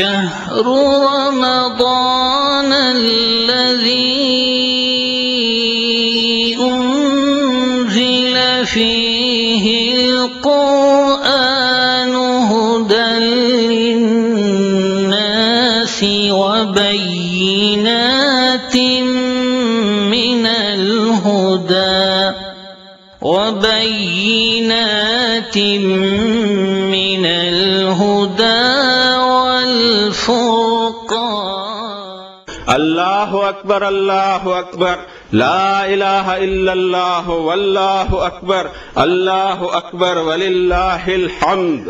شهر رمضان الذي أنزل فيه القرآن هدى للناس وبينات من الهدى والفرقان. اللہ اکبر اللہ اکبر، لا الہ الا اللہ واللہ اکبر، اللہ اکبر وللہ الحمد.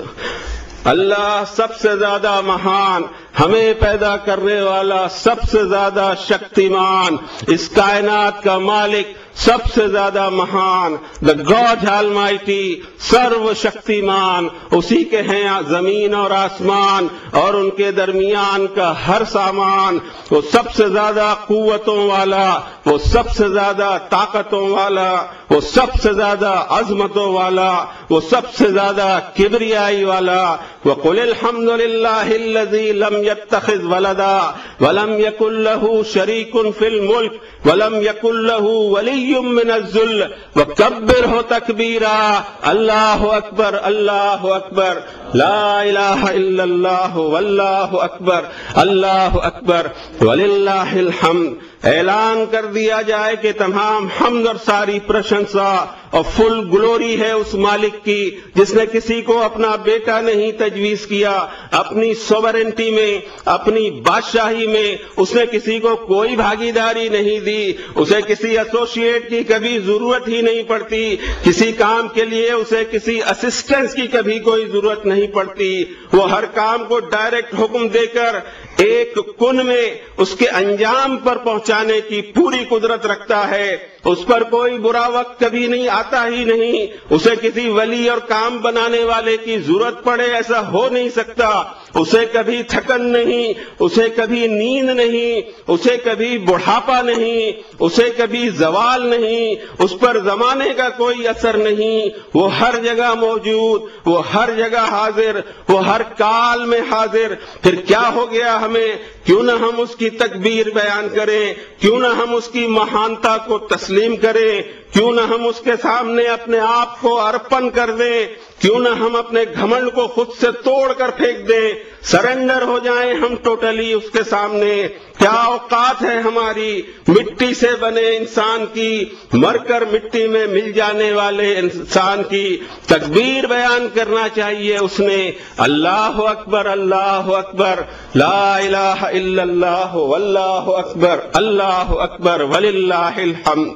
اللہ سب سے زیادہ مہان، ہمیں پیدا کرنے والا، سب سے زیادہ شکتیمان، اس کائنات کا مالک، سب سے زیادہ مہان، دا گاڈ آلمائٹی، سرو شکتیمان، اسی کے ہیں زمین اور آسمان اور ان کے درمیان کا ہر سامان. وہ سب سے زیادہ قوتوں والا، وہ سب سے زیادہ طاقتوں والا، وہ سب سے زیادہ عظمتوں والا، وہ سب سے زیادہ کبریائی والا. وَقُلِ الْحَمْدُ لِلَّهِ الَّذِي لَمْ يَتَّخِذْ وَلَدًا وَلَمْ يَكُنْ لَهُ شَرِيكٌ فِي الْمُلْكِ وَلَمْ يَكُنْ لَهُ وَلِيٌّ مِّنَ الذُّلِّ وَكَبِّرْهُ تَكْبِيرًا. اللہ اکبر اللہ اکبر، لا الہ الا اللہ واللہ اکبر، اللہ اکبر وللہ الحمد. اعلان کر دیا جائے کہ تمام حمد اور ساری پرشنسا اور فل گلوری ہے اس مالک کی جس نے کسی کو اپنا بیٹا نہیں تجویز کیا. اپنی سوورنٹی میں، اپنی بادشاہی میں اس نے کسی کو کوئی بھاگیداری نہیں دی. اسے کسی ایسوسیٹ کی کبھی ضرورت ہی نہیں پڑتی، کسی کام کے لیے اسے کسی اسسٹنس کی کبھی کوئی ضرورت نہیں پڑتی. وہ ہر کام کو ڈائریکٹ حکم دے کر ایک کن میں اس کے انجام پر پہنچانے کی پوری قدرت رکھتا ہے. اس پر کوئی برا وقت کبھی نہیں آتا ہی نہیں. اسے کسی ولی اور کام بنانے والے کی ضرورت پڑے ایسا ہو نہیں سکتا. اسے کبھی تھکن نہیں، اسے کبھی نیند نہیں، اسے کبھی بڑھاپا نہیں، اسے کبھی زوال نہیں، اس پر زمانے کا کوئی اثر نہیں. وہ ہر جگہ موجود، وہ ہر جگہ حاضر، وہ ہر کال میں حاضر. پھر کیا ہو گیا ہمیں؟ کیوں نہ ہم اس کی تکبیر بیان کریں، کیوں نہ ہم اس کی مہانتا کو تسلیم کریں، کیوں نہ ہم اس کے سامنے اپنے آپ کو ارپن کر دیں، کیوں نہ ہم اپنے گھمنڈ کو خود سے توڑ کر پھینک دیں، سرنڈر ہو جائیں ہم ٹوٹلی اس کے سامنے. کیا اوقات ہے ہماری مٹی سے بنے انسان کی، مر کر مٹی میں مل جانے والے انسان کی تکبیر بیان کرنا چاہیے. اس نے اللہ اکبر اللہ اکبر، لا الہ الا اللہ واللہ اکبر، اللہ اکبر وللہ الحمد.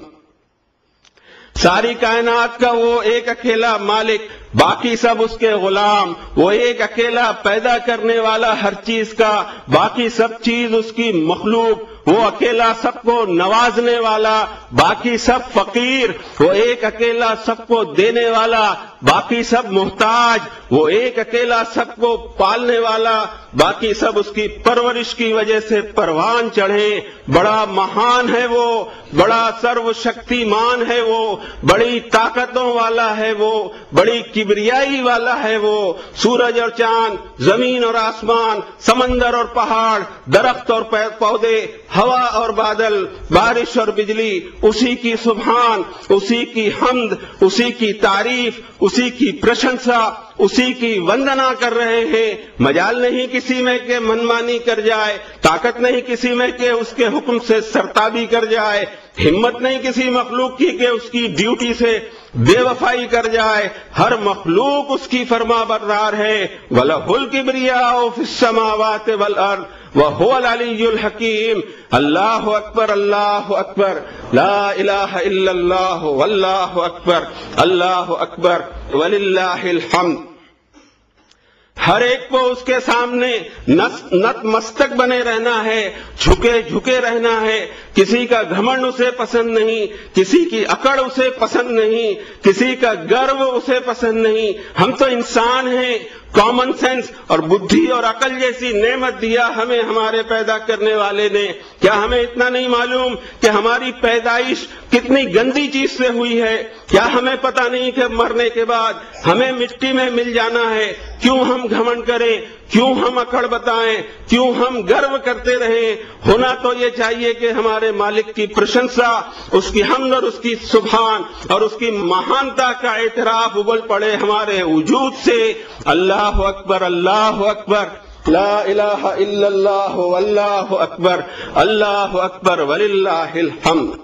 ساری کائنات کا وہ ایک اکیلا مالک، باقی سب اس کے غلام. وہ ایک اکیلا پیدا کرنے والا ہر چیز کا، باقی سب چیز اس کی مخلوق. وہ اکیلا سب کو نوازنے والا، باقی سب فقیر. وہ ایک اکیلا سب کو دینے والا، باقی سب محتاج. وہ ایک اکیلا سب کو پالنے والا، باقی سب اس کی پرورش کی وجہ سے پروان چڑھے. بڑا مہان ہے وہ، بڑا سرو شکتیمان ہے وہ، بڑی طاقتوں والا ہے وہ، بڑی کبریائی والا ہے وہ. سورج اور چاند، زمین اور آسمان، سمندر اور پہاڑ، درخت اور پودے، ہوا اور بادل، بارش اور بجلی، اسی کی سبحان، اسی کی حمد، اسی کی تعریف، اسی کی پرشنسا، اسی کی وندنا کر رہے ہیں. مجال نہیں کسی میں کہ منمانی کر جائے، طاقت نہیں کسی میں کہ اس کے حکم سے سرتابی کر جائے، ہمت نہیں کسی مخلوق کی کہ اس کی ڈیوٹی سے بے وفائی کر جائے. ہر مخلوق اس کی فرما بردار ہے. وَلَهُ الْكِبْرِيَاءُ فِي السَّمَاوَاتِ وَالْأَرْضِ وَهُوَ الْعَلِيُّ الْحَكِيمُ. اللہ اکبر اللہ اکبر، لا الہ الا اللہ واللہ اکبر، اللہ اکبر وللہ الحمد. ہر ایک کو اس کے سامنے نت مستک بنے رہنا ہے، جھکے جھکے رہنا ہے. کسی کا گھمنڈ اسے پسند نہیں، کسی کی اکڑ اسے پسند نہیں، کسی کا گرو اسے پسند نہیں. ہم تو انسان ہیں. کامن سینس اور بدھی اور عقل جیسی نعمت دیا ہمیں ہمارے پیدا کرنے والے نے. کیا ہمیں اتنا نہیں معلوم کہ ہماری پیدائش کتنی گندی چیز سے ہوئی ہے؟ کیا ہمیں پتہ نہیں کہ مرنے کے بعد ہمیں مٹی میں مل جانا ہے؟ کیوں ہم گھمنڈ کریں، کیوں ہم اکڑ بتائیں، کیوں ہم گرو کرتے رہیں؟ ہونا تو یہ چاہیے کہ ہمارے مالک کی پرشنسا، اس کی حمد اور اس کی سبحان اور اس کی مہانتا کا اعتراف ابل پڑے ہمارے وجود سے۔ اللہ اکبر، اللہ اکبر، لا الہ الا اللہ واللہ اکبر، اللہ اکبر وللہ الحمد۔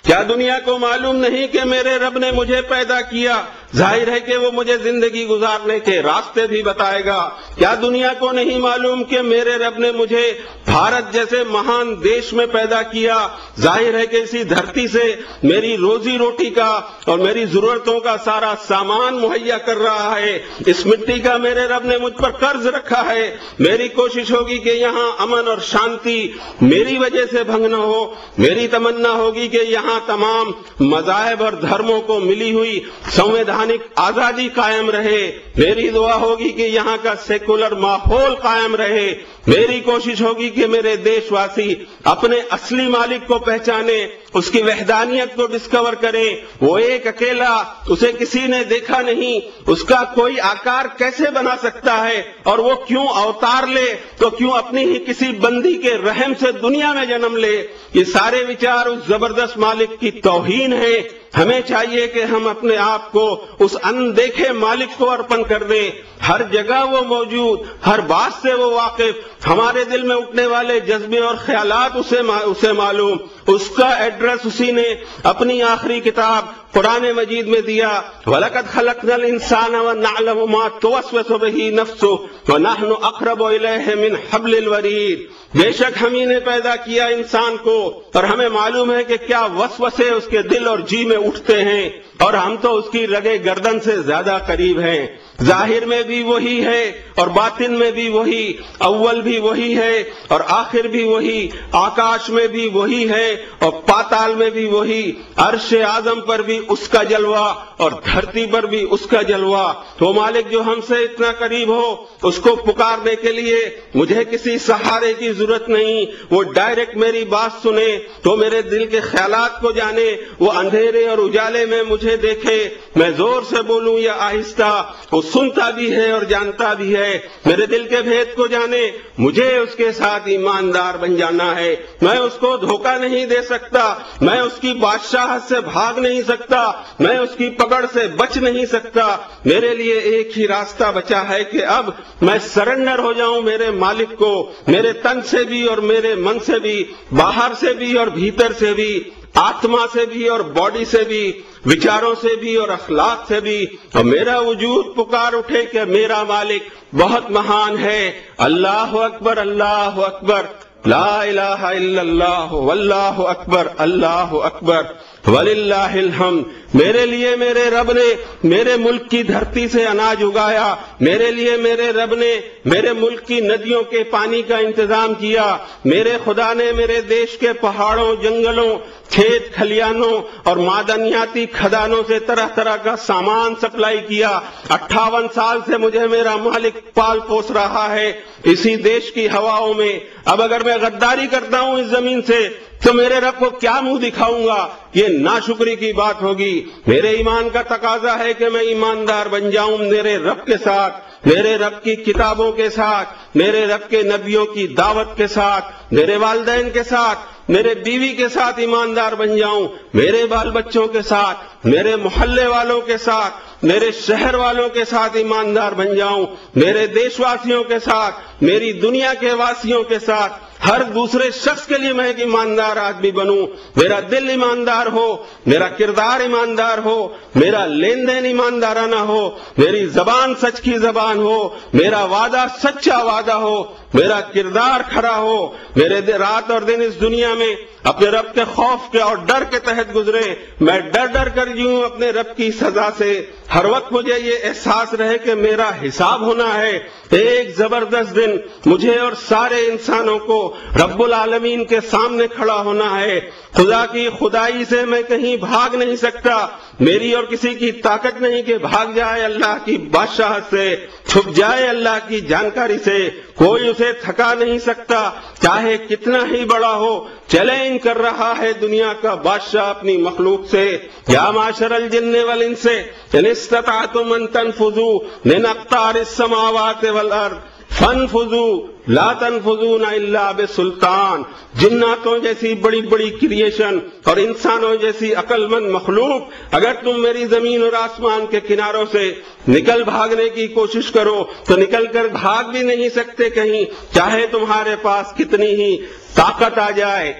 کیا دنیا کو معلوم نہیں کہ میرے رب نے مجھے پیدا کیا؟ ظاہر ہے کہ وہ مجھے زندگی گزارنے کے راستے بھی بتائے گا۔ کیا دنیا کو نہیں معلوم کہ میرے رب نے مجھے بھارت جیسے مہان دیش میں پیدا کیا؟ ظاہر ہے کہ اسی دھرتی سے میری روزی روٹی کا اور میری ضرورتوں کا سارا سامان مہیا کر رہا ہے۔ اس مٹی کا میرے رب نے مجھ پر قرض رکھا ہے۔ میری کوشش ہوگی کہ یہاں امن اور شانتی میری وجہ سے بھنگ نہ ہو۔ میری تمنا ہوگی کہ یہاں تمام مذاہب اور دھرموں کو ملی ہوئی سنویدھانک آزادی قائم رہے۔ میری دعا ہوگی کہ یہاں کا سیکولر ماحول قائم رہے۔ میری کوشش ہوگی کہ میرے دیش واسی اپنے اصلی مالک کو پہچانے، اس کی وحدانیت کو ڈسکور کریں۔ وہ ایک اکیلا، اسے کسی نے دیکھا نہیں، اس کا کوئی آکار کیسے بنا سکتا ہے، اور وہ کیوں اوتار لے تو کیوں اپنی ہی کسی بندی کے رحم سے دنیا میں جنم لے۔ یہ سارے وچار اس زبردست مالک کی توہین ہے۔ ہمیں چاہیے کہ ہم اپنے آپ کو اس اندیکھے مالک کو ارپن کر دیں۔ ہر جگہ وہ موجود، ہر بات سے وہ واقف، ہمارے دل میں اٹھنے والے جذبے اور خیالات اسے معلوم، اس کا ایڈریس اسی نے اپنی آخری کتاب قرآن مجید میں دیا۔ وَلَقَدْ خَلَقْنَا الْإِنسَانَ وَنَعْلَمُ مَا تُوَسْوِسُ بِهِ نَفْسُهُ وَنَحْنُ أَقْرَبُ إِلَيْهِ مِنْ حَبْلِ الْوَرِيدِ۔ بے شک ہم ہی نے پیدا کیا انسان کو، اور ہمیں معلوم ہے کہ کیا وسوسے اس کے دل اور جی میں اٹھتے ہیں، اور ہم تو اس کی رگے گردن سے زیادہ قریب ہیں۔ ظاہر میں بھی وہی ہے اور باطن میں بھی وہی، اول بھی وہی ہے اور آخر بھی وہی، آکاش میں بھی وہی ہے اور پاتال میں بھی وہی، عرش اعظم پر بھی اس کا جلوہ اور دھرتی پر بھی اس کا جلوہ۔ تو مالک جو ہم سے اتنا قریب ہو، اس کو پکارنے کے لیے مجھے کسی سہارے کی ضرورت نہیں۔ وہ ڈائریکٹ میری بات سنے، تو میرے دل کے خیالات کو جانے، وہ اندھیرے اور اجالے میں مجھے دیکھے، میں زور سے بولوں یا آہستہ، وہ سنتا بھی ہے اور جانتا بھی ہے۔ میرے دل کے بھید کو جانے، مجھے اس کے ساتھ ایماندار بن جانا ہے۔ میں اس کو دھوکہ نہیں دے سکتا، میں اس کی بادشاہت سے بھاگ نہیں سکتا، میں اس کی پکڑ سے بچ نہیں سکتا۔ میرے لیے ایک ہی راستہ بچا ہے کہ اب میں سرنڈر ہو جاؤں میرے مالک کو، میرے تن سے بھی اور میرے من سے بھی، باہر سے بھی اور بھیتر سے بھی، آتما سے بھی اور باڈی سے بھی، وچاروں سے بھی اور اخلاق سے بھی، اور میرا وجود پکار اٹھے کہ میرا مالک بہت مہان ہے۔ اللہ اکبر، اللہ اکبر، لا الہ الا اللہ واللہ اکبر، اللہ اکبر وللہ الحمد۔ میرے لیے میرے رب نے میرے ملک کی دھرتی سے اناج اگایا، میرے لیے میرے رب نے میرے ملک کی ندیوں کے پانی کا انتظام کیا، میرے خدا نے میرے دیش کے پہاڑوں، جنگلوں، کھیت کھلیانوں اور معدنیاتی کھدانوں سے طرح طرح کا سامان سپلائی کیا۔ 58 سال سے مجھے میرا مالک پال پوس رہا ہے اسی دیش کی ہواؤں میں۔ اب اگر میں غداری کرتا ہوں اس زمین سے تو میرے رب کو کیا منہ دکھاؤں گا؟ یہ ناشکری کی بات ہوگی۔ میرے ایمان کا تقاضا ہے کہ میں ایماندار بن جاؤں میرے رب کے ساتھ، میرے رب کی کتابوں کے ساتھ، میرے رب کے نبیوں کی دعوت کے ساتھ، میرے والدین کے ساتھ، میرے بیوی کے ساتھ ایماندار بن جاؤں، میرے بال بچوں کے ساتھ، میرے محلے والوں کے ساتھ، میرے شہر والوں کے ساتھ ایماندار بن جاؤں، میرے دیش واسیوں کے ساتھ، میری دنیا کے واسیوں کے ساتھ، ہر دوسرے شخص کے لیے میں ایک ایماندار آدمی بنوں۔ میرا دل ایماندار ہو، میرا کردار ایماندار ہو، میرا لین دین ایماندارانہ ہو، میری زبان سچ کی زبان ہو، میرا وعدہ سچا وعدہ ہو، میرا کردار کھڑا ہو، میرے رات اور دن اس دنیا میں اپنے رب کے خوف کے اور ڈر کے تحت گزرے، میں ڈر ڈر کر جیوں اپنے رب کی سزا سے۔ ہر وقت مجھے یہ احساس رہے کہ میرا حساب ہونا ہے۔ ایک زبردست دن مجھے اور سارے انسانوں کو رب العالمین کے سامنے کھڑا ہونا ہے۔ خدا کی خدائی سے میں کہیں بھاگ نہیں سکتا، میری اور کسی کی طاقت نہیں کہ بھاگ جائے اللہ کی بادشاہت سے، چھپ جائے اللہ کی جانکاری سے۔ کوئی اسے تھکا نہیں سکتا، چاہے کتنا ہی بڑا ہو۔ چیلنج کر رہا ہے دنیا کا بادشاہ اپنی مخلوق سے، یا معشر الجن والانس ان استطعتم ان تنفذوا من اقطار السماوات والارض فانفذوا لا تنفذون الا بسلطان۔ جناتوں جیسی بڑی بڑی کریشن اور انسانوں جیسی عقل مند مخلوق، اگر تم میری زمین اور آسمان کے کناروں سے نکل بھاگنے کی کوشش کرو تو نکل کر بھاگ بھی نہیں سکتے کہیں، چاہے تمہارے پاس کتنی ہی طاقت آ جائے۔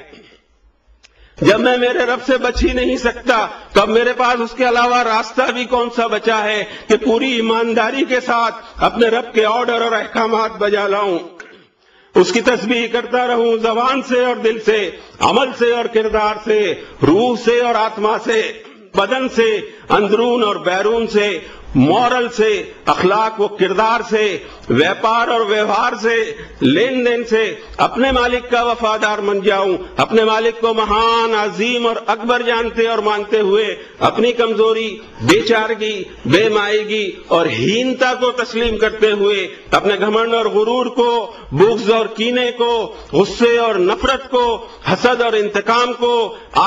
جب میں میرے رب سے بچ ہی نہیں سکتا تو اب میرے پاس اس کے علاوہ راستہ بھی کون سا بچا ہے کہ پوری ایمانداری کے ساتھ اپنے رب کے آرڈر اور احکامات بجا لاؤں، اس کی تسبیح کرتا رہوں زبان سے اور دل سے، عمل سے اور کردار سے، روح سے اور آتما سے، بدن سے، اندرون اور بیرون سے، مورل سے، اخلاق و کردار سے، ویپار اور ویوہار سے، لین دین سے اپنے مالک کا وفادار بن جاؤں، اپنے مالک کو مہان، عظیم اور اکبر جانتے اور مانتے ہوئے اپنی کمزوری، بے چارگی، بے مائیگی اور ہینتا کو تسلیم کرتے ہوئے اپنے گھمنڈ اور غرور کو، بغض اور کینے کو، غصے اور نفرت کو، حسد اور انتقام کو،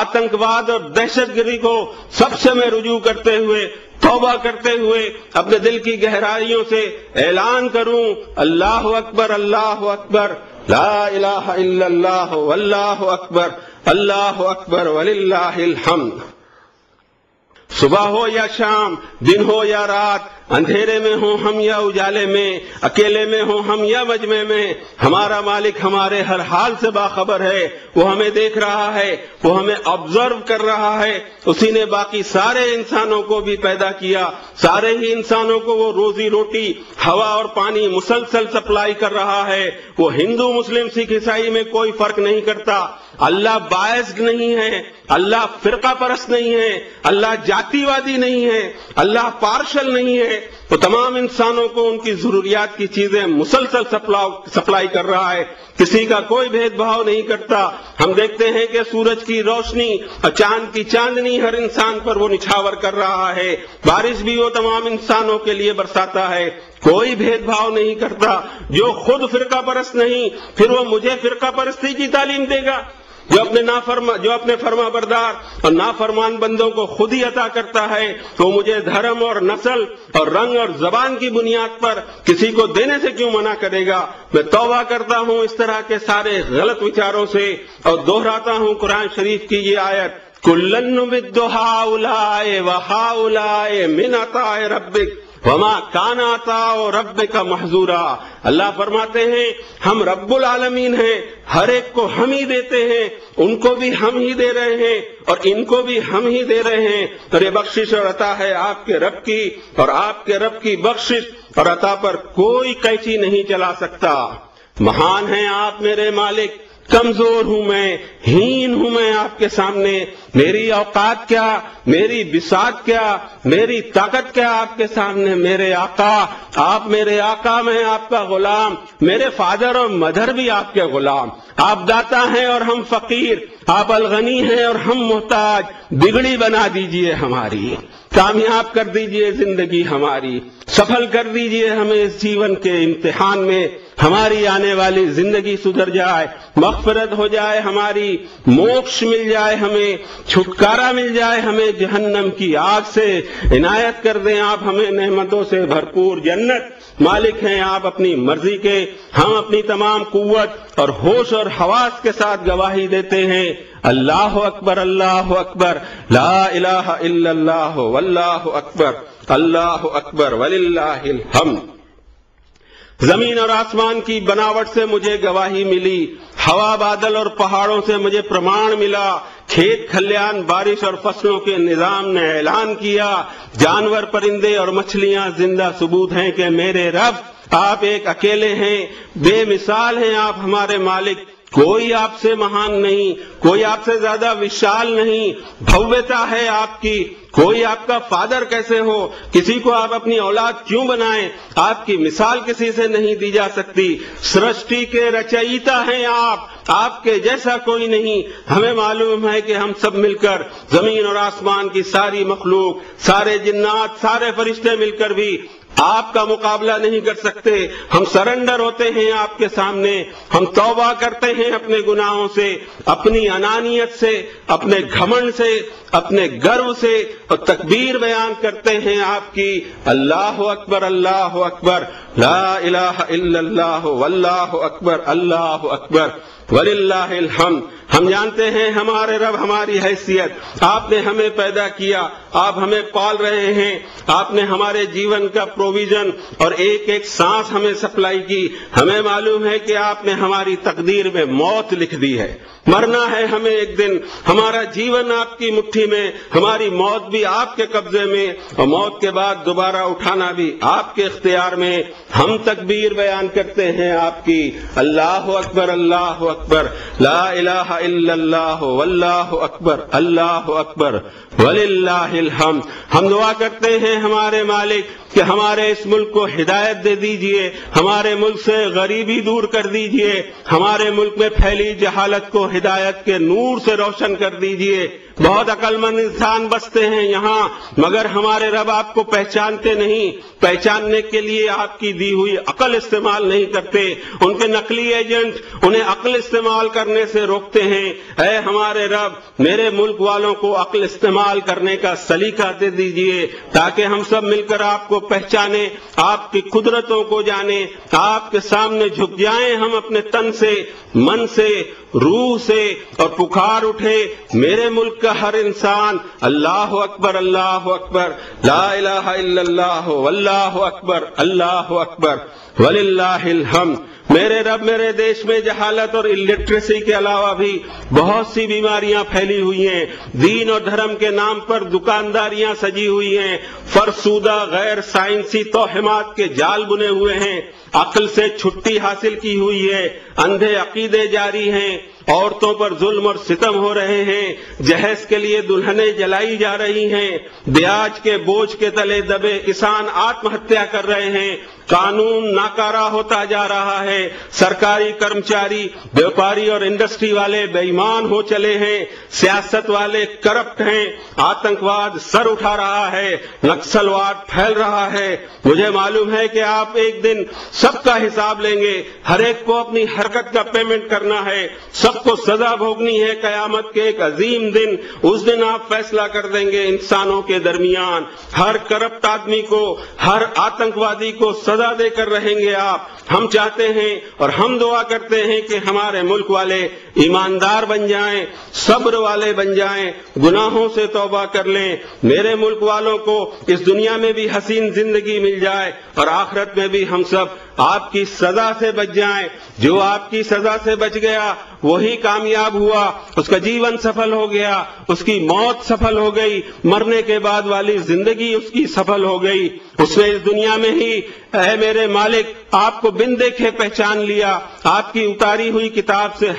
آتنکواد اور دہشت گردی کو سب سے میں رجوع کرتے ہوئے، توبہ کرتے ہوئے اپنے دل کی گہرائیوں سے اعلان کروں، اللہ اکبر، اللہ اکبر، لا الہ الا اللہ، واللہ اکبر، اللہ اکبر وللہ الحمد۔ صبح ہو یا شام، دن ہو یا رات، اندھیرے میں ہوں ہم یا اجالے میں، اکیلے میں ہوں ہم یا مجمع میں، ہمارا مالک ہمارے ہر حال سے باخبر ہے، وہ ہمیں دیکھ رہا ہے، وہ ہمیں آبزرو کر رہا ہے۔ اسی نے باقی سارے انسانوں کو بھی پیدا کیا، سارے ہی انسانوں کو وہ روزی روٹی، ہوا اور پانی مسلسل سپلائی کر رہا ہے۔ وہ ہندو، مسلم، سکھ، عیسائی میں کوئی فرق نہیں کرتا۔ اللہ باعث نہیں ہے، اللہ فرقہ پرست نہیں ہے، اللہ جاتی وادی نہیں ہے، اللہ پارشل نہیں ہے، وہ تمام انسانوں کو ان کی ضروریات کی چیزیں مسلسل سپلائی کر رہا ہے، کسی کا کوئی بھید بھاؤ نہیں کرتا۔ ہم دیکھتے ہیں کہ سورج کی روشنی اور چاند کی چاندنی ہر انسان پر وہ نچھاور کر رہا ہے، بارش بھی وہ تمام انسانوں کے لیے برساتا ہے، کوئی بھید بھاؤ نہیں کرتا۔ جو خود فرقہ پرست نہیں، پھر وہ مجھے فرقہ پرستی کی تعلیم دے گا؟ جو اپنے فرما بردار اور نافرمان بندوں کو خود ہی عطا کرتا ہے، تو مجھے دھرم اور نسل اور رنگ اور زبان کی بنیاد پر کسی کو دینے سے کیوں منع کرے گا؟ میں توبہ کرتا ہوں اس طرح کے سارے غلط وچاروں سے اور دہراتا ہوں قرآن شریف کی یہ آیت، کُلًّا نُمِدُّ ہَٰؤُلَاءِ وَہَٰؤُلَاءِ مِنْ عَطَاءِ رَبِّكَ وَمَا كَانَ عَطَاءُ رَبِّكَ مَحْظُورًا۔ اللہ فرماتے ہیں ہم رب العالمین ہیں، ہر ایک کو ہم ہی دیتے ہیں، ان کو بھی ہم ہی دے رہے ہیں اور ان کو بھی ہم ہی دے رہے ہیں، اور یہ بخشش اور عطا ہے آپ کے رب کی، اور آپ کے رب کی بخشش اور عطا پر کوئی قینچی نہیں چلا سکتا۔ مہان ہیں آپ میرے مالک، کمزور ہوں میں، ہین ہوں میں آپ کے سامنے، میری اوقات کیا، میری بساط کیا، میری طاقت کیا آپ کے سامنے۔ میرے آقا، آپ میرے آقا، میں آپ کا غلام، میرے فادر اور مدر بھی آپ کے غلام۔ آپ داتا ہیں اور ہم فقیر، آپ الغنی ہیں اور ہم محتاج۔ بگڑی بنا دیجئے ہماری، کامیاب کر دیجئے زندگی ہماری، سفل کر دیجئے ہمیں اس جیون کے امتحان میں، ہماری آنے والی زندگی سدھر جائے، مغفرت ہو جائے ہماری، موکش مل جائے ہمیں، چھٹکارا مل جائے ہمیں جہنم کی آگ سے، عنایت کر دیں آپ ہمیں نعمتوں سے بھرپور جنت۔ مالک ہیں آپ اپنی مرضی کے، ہم اپنی تمام قوت اور ہوش اور حواس کے ساتھ گواہی دیتے ہیں، اللہ اکبر، اللہ اکبر، لا الہ الا اللہ، واللہ اکبر، اللہ اکبر وللہ الحمد۔ زمین اور آسمان کی بناوٹ سے مجھے گواہی ملی، ہوا، بادل اور پہاڑوں سے مجھے پرمان ملا، کھیت کھلیان، بارش اور فصلوں کے نظام نے اعلان کیا، جانور، پرندے اور مچھلیاں زندہ ثبوت ہیں کہ میرے رب آپ ایک اکیلے ہیں، بے مثال ہیں آپ ہمارے مالک، کوئی آپ سے مہان نہیں، کوئی آپ سے زیادہ وشال نہیں، بھویتا ہے آپ کی، کوئی آپ کا فادر کیسے ہو، کسی کو آپ اپنی اولاد کیوں بنائیں، آپ کی مثال کسی سے نہیں دی جا سکتی، سرشٹی کے رچئیتا ہیں آپ کے جیسا کوئی نہیں۔ ہمیں معلوم ہے کہ ہم سب مل کر، زمین اور آسمان کی ساری مخلوق، سارے جنات، سارے فرشتے مل کر بھی آپ کا مقابلہ نہیں کر سکتے. ہم سرنڈر ہوتے ہیں آپ کے سامنے. ہم توبہ کرتے ہیں اپنے گناہوں سے, اپنی انانیت سے, اپنے گھمنڈ سے, اپنے گرو سے, اور تکبیر بیان کرتے ہیں آپ کی. اللہ اکبر, اللہ اکبر, لا الہ الا اللہ, واللہ اکبر, اللہ اکبر, وللہ الحمد. ہم جانتے ہیں ہمارے رب ہماری حیثیت. آپ نے ہمیں پیدا کیا, آپ ہمیں پال رہے ہیں, آپ نے ہمارے جیون کا پروویژن اور ایک ایک سانس ہمیں سپلائی کی. ہمیں معلوم ہے کہ آپ نے ہماری تقدیر میں موت لکھ دی ہے. مرنا ہے ہمیں ایک دن. ہمارا جیون آپ کی مٹھی میں, ہماری موت بھی آپ کے قبضے میں, اور موت کے بعد دوبارہ اٹھانا بھی آپ کے اختیار میں. ہم تکبیر بیان کرتے ہیں آپ کی. اللہ اکبر, اللہ اکبر, لا الہ الا اللہ, واللہ اکبر, اللہ اکبر, وللہ الحمد. ہم دعا کرتے ہیں ہمارے مالک کہ ہمارے اس ملک کو ہدایت دے دیجئے, ہمارے ملک سے غریبی دور کر دیجئے, ہمارے ملک میں پھیلی جہالت کو ہدایت کے نور سے روشن کر دیجئے. بہت عقل مند انسان بستے ہیں یہاں, مگر ہمارے رب آپ کو پہچانتے نہیں. پہچاننے کے لیے آپ کی دی ہوئی عقل استعمال نہیں کرتے. ان کے نقلی ایجنٹ انہیں عقل استعمال کرنے سے روکتے ہیں. اے ہمارے رب, میرے ملک والوں کو عقل استعمال کرنے کا سلیقہ دے دیجئے, تاکہ ہم سب مل کر آپ کو پہچانے, آپ کی قدرتوں کو جانیں, آپ کے سامنے جھک جائیں ہم اپنے تن سے, من سے, روح سے, اور پکار اٹھے میرے ملک کا ہر انسان, اللہ اکبر, اللہ اکبر, لا الہ الا اللہ, واللہ اکبر, اللہ اکبر, وللہ الحمد. میرے رب, میرے دیش میں جہالت اور الٹریسی کے علاوہ بھی بہت سی بیماریاں پھیلی ہوئی ہیں. دین اور دھرم کے نام پر دکانداریاں سجی ہوئی ہیں, فرسودہ غیر سائنسی توہمات کے جال بنے ہوئے ہیں, عقل سے چھٹی حاصل کی ہوئی ہے, اندھے عقیدے جاری ہیں, عورتوں پر ظلم اور ستم ہو رہے ہیں, جہیز کے لیے دلہنیں جلائی جا رہی ہیں, بیاج کے بوجھ کے تلے دبے کسان آتم ہتیا کر رہے ہیں, قانون ناکارہ ہوتا جا رہا ہے, سرکاری کرمچاری, بیوپاری اور انڈسٹری والے بے ایمان ہو چلے ہیں, سیاست والے کرپٹ ہیں, آتنکواد سر اٹھا رہا ہے, نکسلواد پھیل رہا ہے. مجھے معلوم ہے کہ آپ ایک دن سب کا حساب لیں گے, ہر ایک کو اپنی حرکت کا پیمنٹ کرنا ہے, سب کو سزا بھوگنی ہے قیامت کے ایک عظیم دن. اس دن آپ فیصلہ کر دیں گے انسانوں کے درمیان. ہر کرپٹ آدمی کو, ہر آتنکوادی کو سزا دے کر رہیں گے آپ. ہم چاہتے ہیں اور ہم دعا کرتے ہیں کہ ہمارے ملک والے ایماندار بن جائیں, صبر والے بن جائیں, گناہوں سے توبہ کر لیں. میرے ملک والوں کو اس دنیا میں بھی حسین زندگی مل جائے, اور آخرت میں بھی ہم سب آپ کی سزا سے بچ جائیں. جو آپ کی سزا سے بچ گیا وہی کامیاب ہوا, اس کا جیون سفل ہو گیا, اس کی موت سفل ہو گئی, مرنے کے بعد والی زندگی اس کی سفل ہو گئی. اس نے اس دنیا میں ہی اے میرے مالک آپ کو بن دیکھے پہچان لیا, آپ کی اتاری ہوئی کتاب سے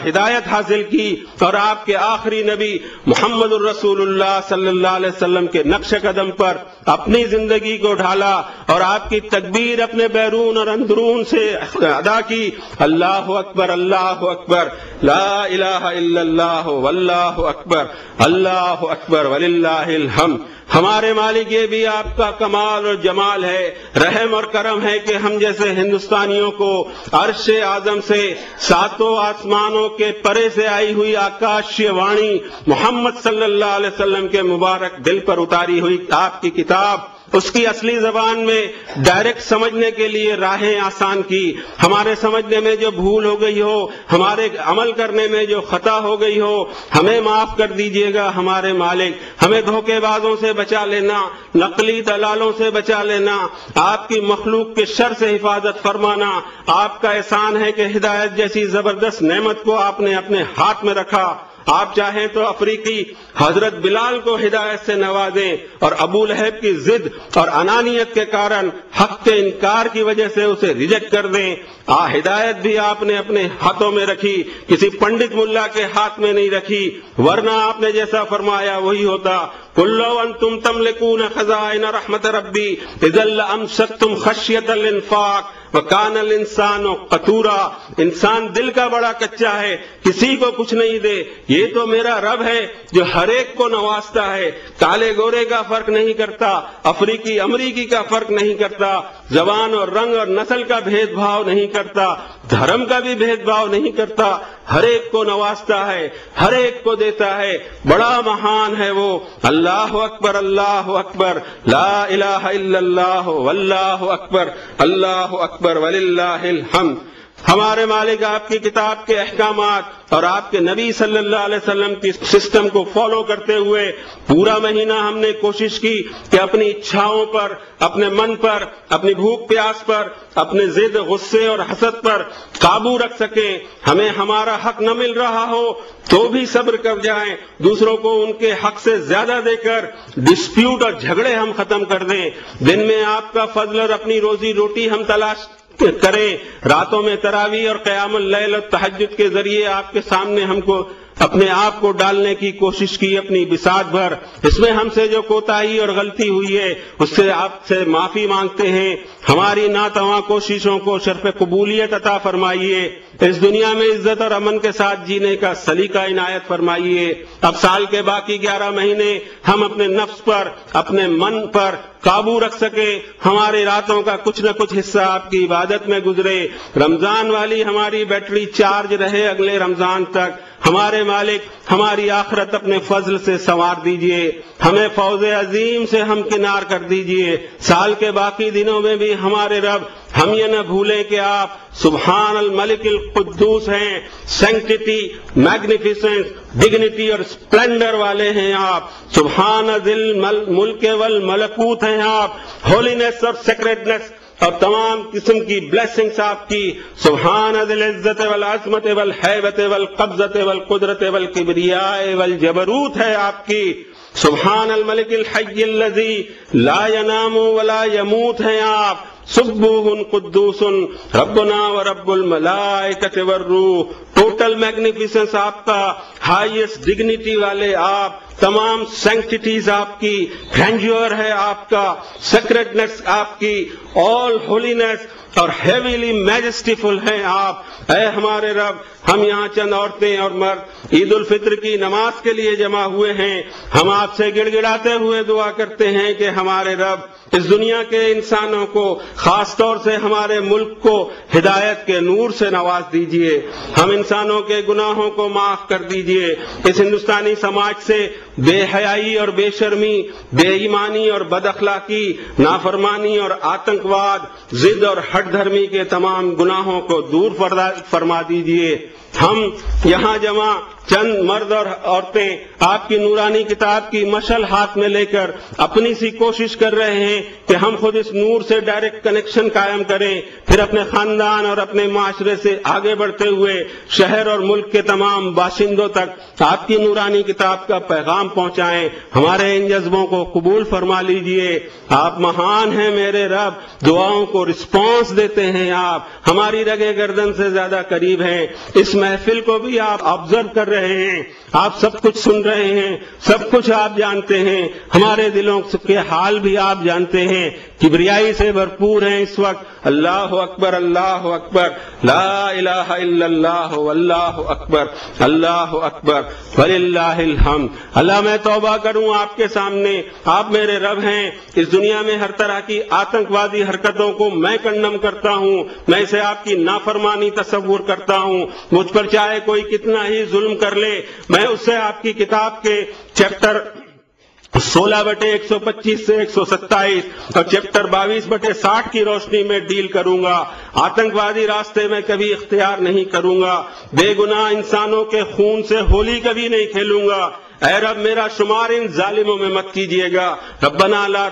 ہدایت حاصل کی, اور آپ کے آخری نبی محمد الرسول اللہ صلی اللہ علیہ وسلم کے نقش قدم پر اپنی زندگی کو ڈھالا, اور آپ کی تکبیر اپنے بیرون اور اندرون سے ادا کی. اللہ اکبر, اللہ اکبر, لا الہ الا اللہ, واللہ اکبر, اللہ اکبر, وللہ الحمد. ہمارے مالک یہ بھی آپ کا کمال اور جمال ہے, رحم اور کرم ہے کہ ہم جیسے ہندوستانیوں کو عرش اعظم سے, ساتوں آسمانوں کے پرے سے آئی ہوئی آکاشیہ وانی محمد صلی اللہ علیہ وسلم کے مبارک دل پر اتاری ہوئی آپ کی کتاب, اس کی اصلی زبان میں ڈائریکٹ سمجھنے کے لیے راہیں آسان کی. ہمارے سمجھنے میں جو بھول ہو گئی ہو, ہمارے عمل کرنے میں جو خطا ہو گئی ہو, ہمیں معاف کر دیجئے گا ہمارے مالک. ہمیں دھوکے بازوں سے بچا لینا, نقلی دلالوں سے بچا لینا, آپ کی مخلوق کے شر سے حفاظت فرمانا. آپ کا احسان ہے کہ ہدایت جیسی زبردست نعمت کو آپ نے اپنے ہاتھ میں رکھا. آپ چاہیں تو افریقی حضرت بلال کو ہدایت سے نوازیں, اور ابو لہب کی ضد اور انانیت کے کارن حق کے انکار کی وجہ سے اسے ریجیکٹ کر دیں. ہدایت بھی آپ نے اپنے ہاتھوں میں رکھی, کسی پنڈت ملا کے ہاتھ میں نہیں رکھی, ورنہ آپ نے جیسا فرمایا وہی ہوتا. قل لو انتم تملكون خزائن رحمت ربی اذا لامسکتم خشیۃ الانفاق وکان الانسان قتورا. انسان دل کا بڑا کچا ہے، کسی کو کچھ نہیں دے. یہ تو میرا رب ہے جو ہر ایک کو نوازتا ہے، کالے گورے کا فرق نہیں کرتا، افریقی امریکی کا فرق نہیں کرتا، زبان اور رنگ اور نسل کا بھید بھاؤ نہیں کرتا، دھرم کا بھی بھید بھاؤ نہیں کرتا، ہر ایک کو نوازتا ہے، ہر ایک کو دیتا ہے. بڑا مہان ہے وہ. اللہ اکبر، اللہ اکبر، لا الہ الا اللہ واللہ اکبر، اللہ اکبر وللہ الحمد. ہمارے مالک آپ کی کتاب کے احکامات اور آپ کے نبی صلی اللہ علیہ وسلم کی سسٹم کو فالو کرتے ہوئے پورا مہینہ ہم نے کوشش کی کہ اپنی اچھاؤں پر، اپنے من پر، اپنی بھوک پیاس پر، اپنے ضد، غصے اور حسد پر قابو رکھ سکیں. ہمیں ہمارا حق نہ مل رہا ہو تو بھی صبر کر جائیں، دوسروں کو ان کے حق سے زیادہ دے کر ڈسپیوٹ اور جھگڑے ہم ختم کر دیں. دن میں آپ کا فضل اور اپنی روزی روٹی ہم تلاش کریں، راتوں میں تراویح اور قیام اللیل اور تہجد کے ذریعے آپ کے سامنے ہم کو اپنے آپ کو ڈالنے کی کوشش کی اپنی بساط بھر. اس میں ہم سے جو کوتاہی اور غلطی ہوئی ہے اس سے آپ سے معافی مانگتے ہیں. ہماری ناتواں کوششوں کو شرف قبولیت عطا فرمائیے. اس دنیا میں عزت اور امن کے ساتھ جینے کا سلیقہ عنایت فرمائیے. اب سال کے باقی 11 مہینے ہم اپنے نفس پر، اپنے من پر قابو رکھ سکیں. ہماری راتوں کا کچھ نہ کچھ حصہ آپ کی عبادت میں گزرے. رمضان والی ہماری بیٹری چارج رہے اگلے رمضان تک. ہمارے مالک ہماری آخرت اپنے فضل سے سنوار دیجئے. ہمیں فوز عظیم سے ہمکنار کر دیجئے. سال کے باقی دنوں میں بھی ہمارے رب ہم یہ نہ بھولیں کہ آپ سبحان الملک القدوس ہیں. سینکٹی، میگنیفیسنس، ڈگنیٹی اور اسپلینڈر والے ہیں آپ. سبحان ذی الملک والملکوت ہیں آپ. ہولینس اور سیکریٹنس اور تمام قسم کی بلیسنگز آپ کی. سبحان ذی العزت والعظمت والہیبت والقبضت والقدرت والکبریاء والجبروت ہے آپ کی. سبحان الملک الحی الذی لا ینام ولا یموت ہیں آپ. سبوح قدوس ربنا ورب الملائکۃ والروح. ٹوٹل میگنیفیسنس آپ کا، ہائیسٹ ڈگنیٹی والے آپ، تمام سینکٹیز آپ کی، گرینڈیور ہے آپ کا، سیکریٹنس آپ کی، آل ہولینس اور ہیویلی میجسٹیفل ہیں آپ. اے ہمارے رب، ہم یہاں چند عورتیں اور مرد عید الفطر کی نماز کے لیے جمع ہوئے ہیں. ہم آپ سے گڑ گڑاتے ہوئے دعا کرتے ہیں کہ ہمارے رب اس دنیا کے انسانوں کو، خاص طور سے ہمارے ملک کو ہدایت کے نور سے نواز دیجئے. ہم انسانوں کے گناہوں کو معاف کر دیجئے. اس ہندوستانی سماج سے بے حیائی اور بے شرمی، بے ایمانی اور بد اخلاقی، نافرمانی اور آتنکواد، ضد اور ہٹ دھرمی کے تمام گناہوں کو دور فرما دیجئے. ہم یہاں جمع چند مرد اور عورتیں آپ کی نورانی کتاب کی مشعل ہاتھ میں لے کر اپنی سی کوشش کر رہے ہیں کہ ہم خود اس نور سے ڈائریکٹ کنیکشن قائم کریں، پھر اپنے خاندان اور اپنے معاشرے سے آگے بڑھتے ہوئے شہر اور ملک کے تمام باشندوں تک آپ کی نورانی کتاب کا پیغام پہنچائیں. ہمارے ان جذبوں کو قبول فرما لیجئے. آپ مہان ہیں میرے رب، دعاؤں کو رسپانس دیتے ہیں آپ، ہماری رگے گردن سے زیادہ قریب ہیں. اس محفل کو بھی آپ آبزرو کر رہے ہیں، آپ سب کچھ سن رہے ہیں، سب کچھ آپ جانتے ہیں، ہمارے دلوں کے حال بھی آپ جانتے ہیں. کبریائی سے بھرپور ہیں اس وقت. اللہ اکبر، اللہ اکبر، لا الہ الا اللہ واللہ اکبر، اللہ اکبر وللہ الحمد. اللہ میں توبہ کروں آپ کے سامنے، آپ میرے رب ہیں. اس دنیا میں ہر طرح کی آتنکوادی حرکتوں کو میں کنڈم کرتا ہوں، میں اسے آپ کی نافرمانی تصور کرتا ہوں. مجھ پر چاہے کوئی کتنا ہی ظلم کر لے، میں اس سے آپ کی کتاب کے چیپٹر 16/125 سے 127 اور چیپٹر 22/60 کی روشنی میں ڈیل کروں گا. آتنکوادی راستے میں کبھی اختیار نہیں کروں گا. بے گناہ انسانوں کے خون سے ہولی کبھی نہیں کھیلوں گا. اے رب، میرا شمار ان ظالموں میں مت کیجیے گا. ربنا لا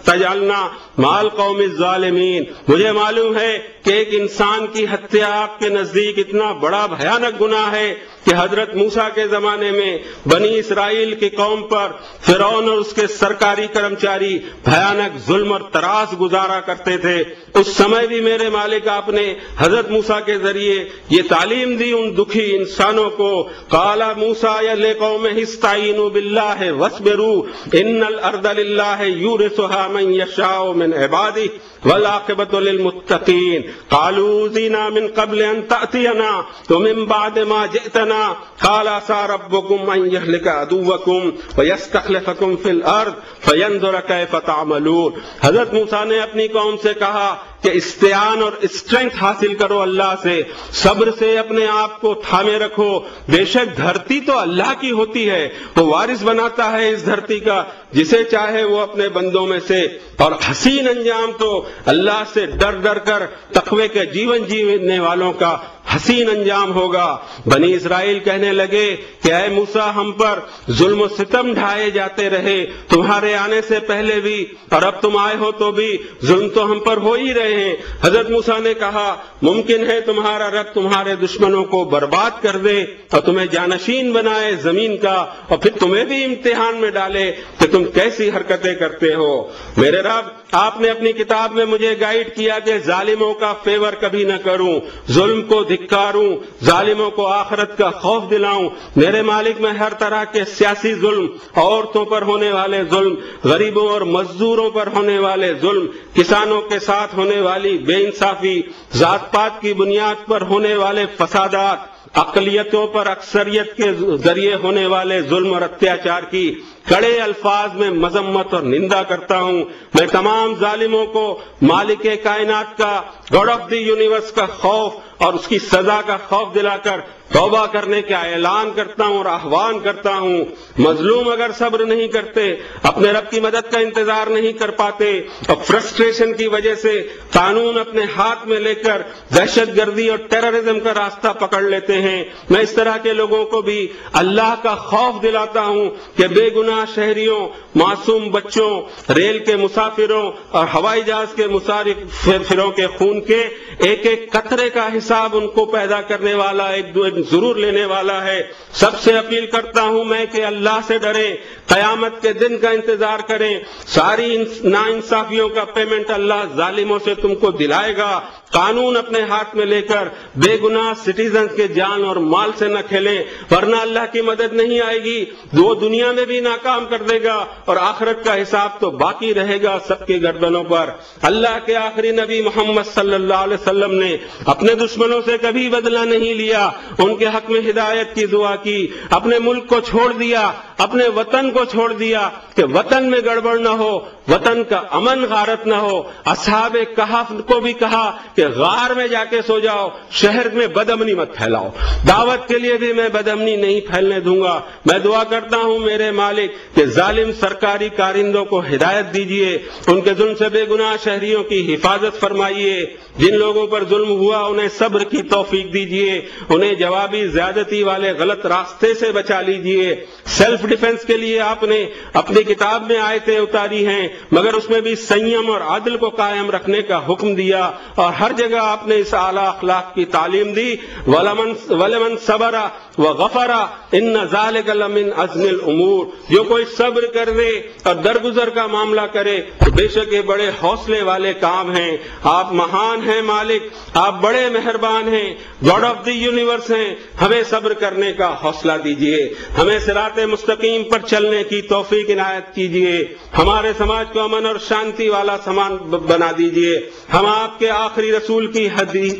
تجعلنا مع القوم الظالمین. مجھے معلوم ہے کہ ایک انسان کی ہتیا آپ کے نزدیک اتنا بڑا بھیانک گناہ ہے کہ حضرت موسیٰ کے زمانے میں بنی اسرائیل کی قوم پر فرعون اور اس کے سرکاری کرمچاری بھیانک ظلم اور تراس گزارا کرتے تھے، اس سمے بھی میرے مالک آپ نے حضرت موسیٰ کے ذریعے یہ تعلیم دی ان دکھی انسانوں کو، قال موسیٰ لقومہ استعینوا باللہ واصبروا ان الارض للہ یورثها من یشاء من عبادہ والعاقبۃ للمتقین قالوا اوذینا من قبل ان تأتینا ومن بعد ما جئتنا قال عسى ربكم ان يهلك عدوكم ويستخلفكم في الارض فينظر كيف تعملون۔ حضرت موسیٰ نے اپنی قوم سے کہا کہ استعان اور اسٹرینتھ حاصل کرو اللہ سے، صبر سے اپنے آپ کو تھامے رکھو، بے شک دھرتی تو اللہ کی ہوتی ہے، وہ وارث بناتا ہے اس دھرتی کا جسے چاہے وہ اپنے بندوں میں سے، اور حسین انجام تو اللہ سے ڈر ڈر کر تقوی کے جیون جینے والوں کا حسین انجام ہوگا۔ بنی اسرائیل کہنے لگے کہ اے موسیٰ ہم پر ظلم و ستم ڈھائے جاتے رہے تمہارے آنے سے پہلے بھی، اور اب تم آئے ہو تو بھی ظلم تو ہم پر ہو ہی رہے ہیں۔ حضرت موسیٰ نے کہا ممکن ہے تمہارا رب تمہارے دشمنوں کو برباد کر دے اور تمہیں جانشین بنائے زمین کا، اور پھر تمہیں بھی امتحان میں ڈالے کہ تم کیسی حرکتیں کرتے ہو۔ میرے رب آپ نے اپنی کتاب میں مجھے گائیڈ کیا کہ ظالموں کا فیور کبھی نہ کروں، ظلم کو دھکاروں، ظالموں کو آخرت کا خوف دلاؤں۔ میرے مالک میں ہر طرح کے سیاسی ظلم، عورتوں پر ہونے والے ظلم، غریبوں اور مزدوروں پر ہونے والے ظلم، کسانوں کے ساتھ ہونے والی بے انصافی، ذات پات کی بنیاد پر ہونے والے فسادات، اقلیتوں پر اکثریت کے ذریعے ہونے والے ظلم اور اتیاچار کی کڑے الفاظ میں مذمت اور نندا کرتا ہوں۔ میں تمام ظالموں کو مالک کائنات کا، گاڈ آف دی یونیورس کا خوف اور اس کی سزا کا خوف دلا کر توبہ کرنے کا اعلان کرتا ہوں اور آہوان کرتا ہوں۔ مظلوم اگر صبر نہیں کرتے، اپنے رب کی مدد کا انتظار نہیں کر پاتے اور فرسٹریشن کی وجہ سے قانون اپنے ہاتھ میں لے کر دہشت گردی اور ٹیررزم کا راستہ پکڑ لیتے ہیں، میں اس طرح کے لوگوں کو بھی اللہ کا خوف دلاتا ہوں کہ بے گناہ شہریوں، معصوم بچوں، ریل کے مسافروں اور ہوائی جہاز کے مسافروں کے خون کے ایک ایک قطرے کا حساب ان کو پیدا کرنے والا ایک ضرور لینے والا ہے۔ سب سے اپیل کرتا ہوں میں کہ اللہ سے ڈریں، قیامت کے دن کا انتظار کریں، ساری ناانصافیوں کا پیمنٹ اللہ ظالموں سے تم کو دلائے گا۔ قانون اپنے ہاتھ میں لے کر بے گناہ سٹیزنز کے جان اور مال سے نہ کھیلیں، ورنہ اللہ کی مدد نہیں آئے گی، وہ دنیا میں بھی ناکام کر دے گا اور آخرت کا حساب تو باقی رہے گا سب کے گردنوں پر۔ اللہ کے آخری نبی محمد صلی اللہ علیہ وسلم نے اپنے دشمنوں سے کبھی بدلہ نہیں لیا، ان کے حق میں ہدایت کی دعا کی، اپنے ملک کو چھوڑ دیا، اپنے وطن کو چھوڑ دیا کہ وطن میں گڑبڑ نہ ہو، وطن کا امن غارت نہ ہو۔ اصحاب کہف کو بھی کہا کہ غار میں جا کے سو جاؤ، شہر میں بدامنی مت پھیلاؤ۔ دعوت کے لیے بھی میں بدامنی نہیں پھیلنے دوں گا۔ میں دعا کرتا ہوں میرے مالک کہ ظالم سرکاری کارندوں کو ہدایت دیجیے، ان کے ظلم سے بے گناہ شہریوں کی حفاظت فرمائیے، جن لوگوں پر ظلم ہوا انہیں صبر کی توفیق دیجیے، انہیں جوابی زیادتی والے غلط راستے سے بچا لیجیے۔ سیلف ڈیفنس کے لیے آپ نے اپنی کتاب میں آیتیں اتاری ہیں، مگر اس میں بھی سنیم اور عدل کو قائم رکھنے کا حکم دیا، اور ہر جگہ آپ نے اس اعلیٰ اخلاق کی تعلیم دی، وَلَمَنْ صَبَرَ وَغَفَرَ إِنَّ ذَلِكَ لَمِنْ عَزْمِ الْأُمُورِ۔ جو کوئی صبر کر دے اور درگزر کا معاملہ کرے تو بے شک یہ بڑے حوصلے والے کام ہیں۔ آپ مہان ہیں مالک، آپ بڑے مہربان ہیں، گاڈ آف دی یونیورس ہیں، ہمیں صبر کرنے کا حوصلہ دیجیے، ہمیں صراط مستقیم پر چلنے کی توفیق عنایت کیجیے، ہمارے سماج کو امن اور شانتی والا سامان بنا دیجیے۔ ہم آپ کے آخری رسول کی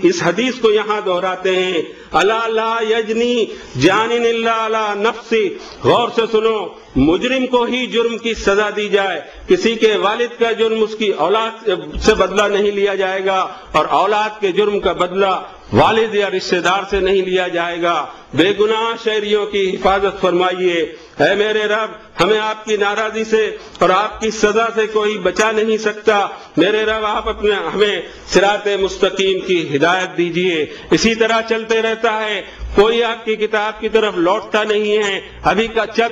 اس حدیث کو یہاں دہراتے ہیں، الا لا یجنی جانن الا علی نفسی۔ غور سے سنو، مجرم کو ہی جرم کی سزا دی جائے، کسی کے والد کا جرم اس کی اولاد سے بدلہ نہیں لیا جائے گا، اور اولاد کے جرم کا بدلہ والد یا رشتہ دار سے نہیں لیا جائے گا۔ بے گناہ شہریوں کی حفاظت فرمائیے، اے میرے رب ہمیں آپ کی ناراضی سے اور آپ کی سزا سے کوئی بچا نہیں سکتا. میرے رب آپ اپنے ہمیں صراط مستقیم کی ہدایت دیجیے. اسی طرح چلتے رہتا ہے, کوئی آپ کی کتاب کی طرف لوٹتا نہیں ہے. ابھی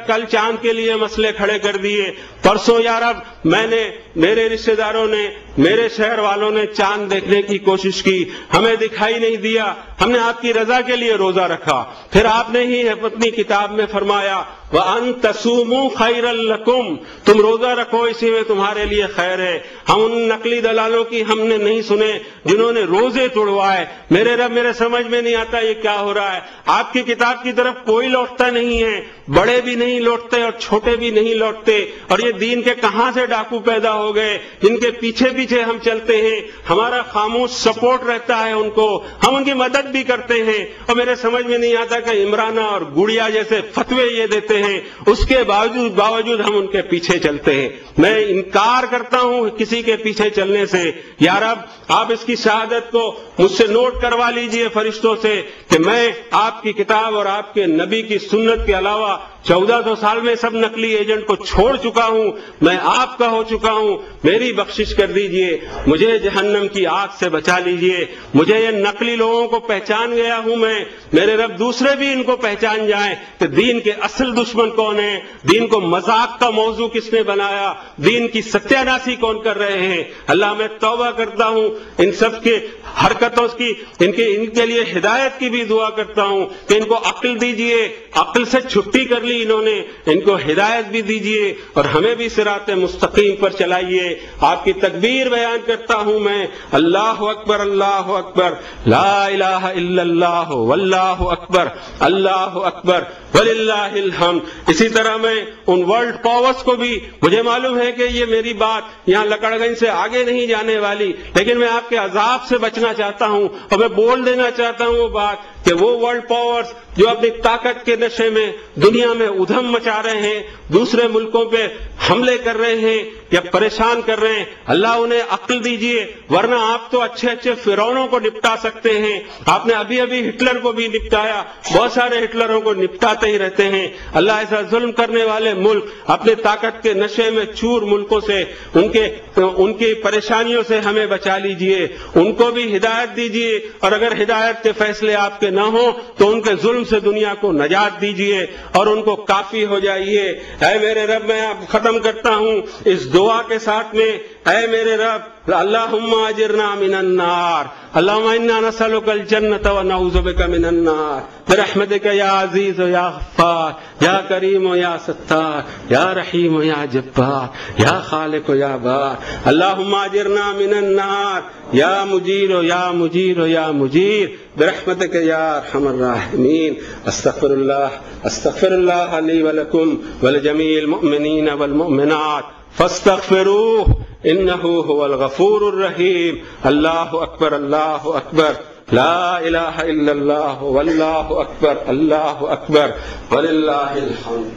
کل چاند کے لیے مسئلے کھڑے کر دیے. پرسوں یا رب میں نے, میرے رشتہ داروں نے, میرے شہر والوں نے چاند دیکھنے کی کوشش کی, ہمیں دکھائی نہیں دیا. ہم نے آپ کی رضا کے لیے روزہ رکھا. پھر آپ نے ہی اپنی کتاب میں فرمایا وَأَن تَصُومُوا خَيْرًا لَكُمْ, تم روزہ رکھو اسی میں تمہارے لیے خیر ہے. ہم ان نقلی دلالوں کی ہم نے نہیں سنے جنہوں نے روزے توڑوائے. میرے رب میرے سمجھ میں نہیں آتا یہ کیا ہو رہا ہے. آپ کی کتاب کی طرف کوئی لوٹتا نہیں ہے, بڑے بھی نہیں لوٹتے اور چھوٹے بھی نہیں لوٹتے. اور یہ دین کے کہاں سے ڈاکو پیدا ہو گئے جن کے پیچھے پیچھے ہم چلتے ہیں. ہمارا خاموش سپورٹ رہتا ہے ان کو, ہم ان کی مدد بھی کرتے ہیں. اور میرے سمجھ میں نہیں آتا کہ عمرانہ اور گڑیا جیسے فتوے یہ دیتے ہیں, اس کے باوجود ہم ان کے پیچھے چلتے ہیں. میں انکار کرتا ہوں کسی کے پیچھے چلنے سے. یا رب آپ اس کی شہادت کو مجھ سے نوٹ کروا لیجئے فرشتوں سے کہ میں آپ کی کتاب اور آپ کے نبی کی سنت کے علاوہ 1400 سال میں سب نقلی ایجنٹ کو چھوڑ چکا ہوں, میں آپ کا ہو چکا ہوں. میری بخشش کر دیجئے, مجھے جہنم کی آگ سے بچا لیجئے. مجھے یہ نقلی لوگوں کو پہچان گیا ہوں میں, میرے رب دوسرے بھی ان کو پہچان جائیں کہ دین کے اصل دشمن کون ہیں, دین کو مذاق کا موضوع کس نے بنایا, دین کی ستیہ ناسی کون کر رہے ہیں. اللہ میں توبہ کرتا ہوں ان سب کے حرکتوں کی, ان کے لیے ہدایت کی بھی دعا کرتا ہوں کہ ان کو عقل دیجئے. عقل سے چھٹی کر لی انہوں نے, ان کو ہدایت بھی دیجئے اور ہمیں بھی صراط مستقیم پر چلائیے. آپ کی تکبیر بیان کرتا ہوں میں, اللہ اکبر اللہ اکبر, لا الہ الا اللہ واللہ اکبر, اللہ اکبر وللہ الحمد. اسی طرح میں ان ورلڈ پاورز کو بھی, مجھے معلوم ہے کہ یہ میری بات یہاں لکڑگنج سے آگے نہیں جانے والی, لیکن میں آپ کے عذاب سے بچنا چاہتا ہوں اور میں بول دینا چاہتا ہوں وہ بات کہ وہ ورلڈ پاورز جو اپنی طاقت کے نشے میں دنیا میں ادھم مچا رہے ہیں, دوسرے ملکوں پہ حملے کر رہے ہیں یا پریشان کر رہے ہیں, اللہ انہیں عقل دیجئے. ورنہ آپ تو اچھے اچھے فرعونوں کو نپٹا سکتے ہیں. آپ نے ابھی ہٹلر کو بھی نپٹایا, بہت سارے ہٹلروں کو نپٹاتے ہی رہتے ہیں. اللہ ایسا ظلم کرنے والے ملک, اپنے طاقت کے نشے میں چور ملکوں سے, ان کی پریشانیوں سے ہمیں بچا لیجئے. ان کو بھی ہدایت دیجئے, اور اگر ہدایت کے فیصلے آپ کے نہ ہوں تو ان کے ظلم سے دنیا کو نجات دیجئے اور ان کو کافی ہو جائیے. اے میرے رب میں آپ ختم کرتا ہوں اس دعا کے ساتھ میں, اے میرے رب اللہم اجرنا من النار, اللہم انا نسألک الجنت و نعوذ بک من النار برحمتک یا عزیز و یا غفار یا کریم و یا ستار یا رحیم و یا جبار یا خالق و یا بار. اللہم اجرنا من النار یا مجیر و یا مجیر و یا مجیر برحمتک یا ارحم الراحمین. استغفر اللہ لی ولکم ولجمیع المؤمنین والمؤمنات فاستغفروه انه هو الغفور الرحیم. اللہ اکبر اللہ اکبر, لا الہ الا اللہ واللہ اکبر, اللہ اکبر وللہ الحمد.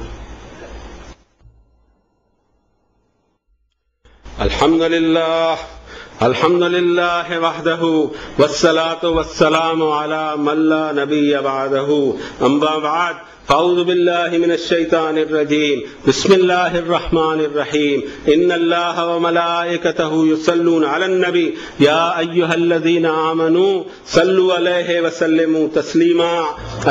الحمد للہ وحدہ والصلاة والسلام علی من لا نبی بعدہ. اما بعد فاعوذ باللہ من الشیطان الرجیم. بسم اللہ الرحمن الرحیم. ان اللہ وملائکتہ یصلون علی النبی یا ایہا الذین آمنوا صلوا علیہ وسلموا تسلیما.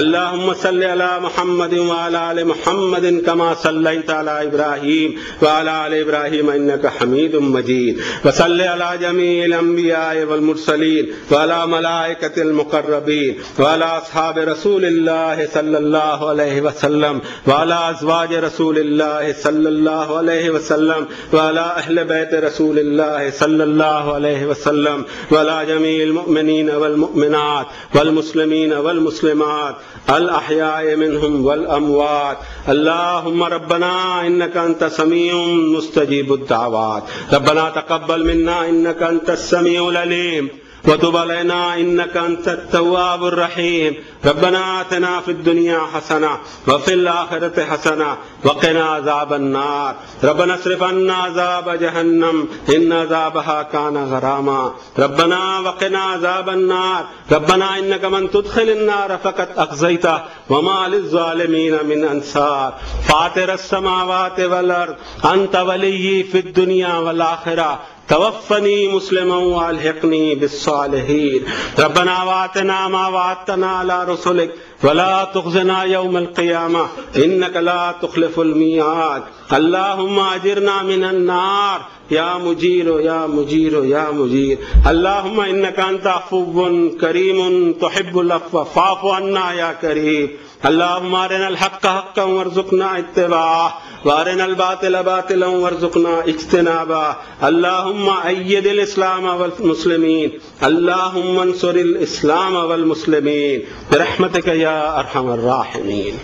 اللہم صل علی محمد وعلی آل محمد کما صلیت علی ابراہیم وعلی آل ابراہیم انک حمید مجید. وصل علی جمیع الانبیاء والمرسلین وعلی ملائکۃ المقربین وعلی اصحاب رسول اللہ صلی اللہ علیہ وسلم وعلى ازواج رسول اللہ صلی اللہ علیہ وسلم وعلى اہل بیت رسول اللہ صلی اللہ علیہ وسلم وعلى جمیع المؤمنین والمؤمنات والمسلمین والمسلمات الاحیاء منهم والاموات. اللهم ربنا انك انت سمیع مستجیب الدعوات. ربنا تقبل منا انك انت السمیع العلیم. وتب علينا إنك أنت التواب الرحيم ربنا آتنا في الدنيا حسنة وفي الآخرة حسنة وقنا عذاب النار ربنا اصرف عنا عذاب جهنم إن عذابها كان غراما ربنا وقنا عذاب النار ربنا إنك من تدخل النار فقد أخزيته وما للظالمين من أنصار فاطر السماوات والأرض أنت ولي في الدنيا والآخرة توفني مسلما والحقني بالصالحين ربنا وآتنا ما وعدتنا على رسلك ولا تخزنا يوم القيامة إنك لا تخلف الميعاد اللهم أجرنا من النار يا مجير يا مجير يا مجير اللهم إنك أنت عفو كريم تحب العفو فاعف عنا يا كريم اللهم أرنا الحق حقا وارزقنا اتباعه وأرنا الباطل باطلا وارزقنا اجتنابه اللهم أيد الإسلام والمسلمين اللهم انصر الإسلام والمسلمين برحمتك يا أرحم الراحمين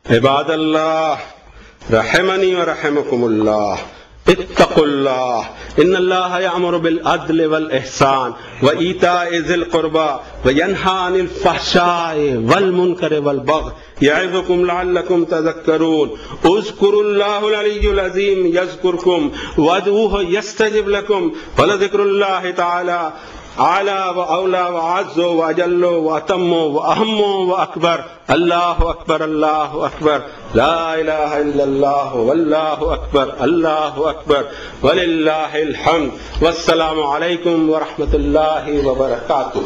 عباد الله رحمني ورحمكم الله اتقوا الله إن الله يأمر بالعدل والإحسان وإيتاء ذي القربى وينهى عن الفحشاء والمنكر والبغي يعظكم لعلكم تذكرون اذكروا الله العلي العظيم يذكركم وادعوه يستجب لكم ولذكر الله تعالى أعلى وأولى وأعز وأجل وأتم وأهم وأكبر الله أكبر الله أكبر لا إله إلا الله والله أكبر الله أكبر ولله الحمد والسلام عليكم ورحمة الله وبركاته.